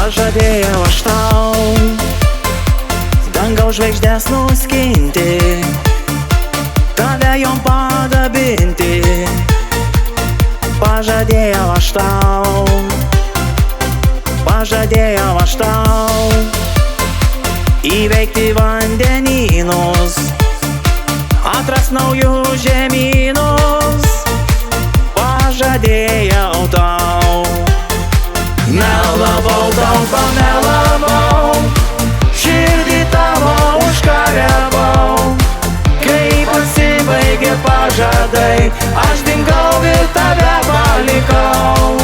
Pažadėjau aš tau dangaus žvaigždės nuskinti, tave jom padabinti. Pažadėjau aš tau, pažadėjau aš tau įveikti vandenynus, atras naujus žemynus. Pažadėjau tau, melavau tau, pamelavau, širdį tavo užkariavau. Kai pasibaigė pažadai, aš dingau ir tave palikau.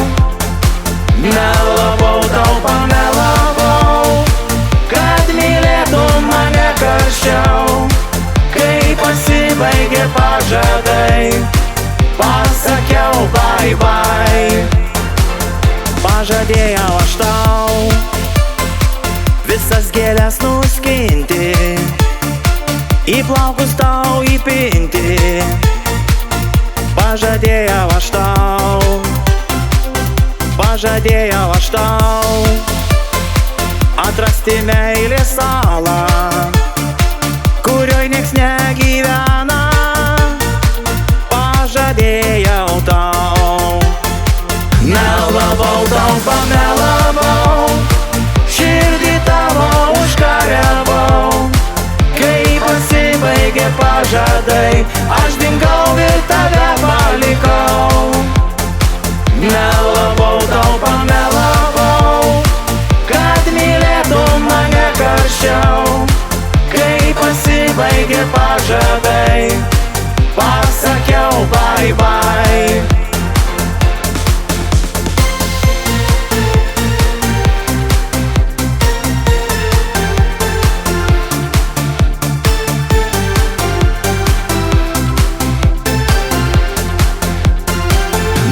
Melavau tau, pamelavau, kad mylėtum mane karščiau. Kai pasibaigė pažadai, pasakiau bye bye. Pažadėjau aš tau visas gėles nuskinti, į plaukus tau įpinti. Pažadėjau aš tau, pažadėjau aš tau atrasti meilės salą, kurioj nieks negyvena. Pažadėjau tau, melavau tau, pamelavau, širdį tavo užkariavau. Kai pasibaigė pažadai, aš dingau ir tave palikau. Melavau tau, pamelavau, kad mylėtum mane karščiau. Kai pasibaigė pažadai, pasakiau bye bye.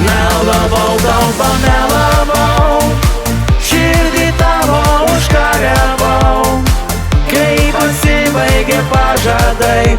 Melavau tau, pamelavau, širdį tavo užkariavau. Kai pasibaigė pažadai,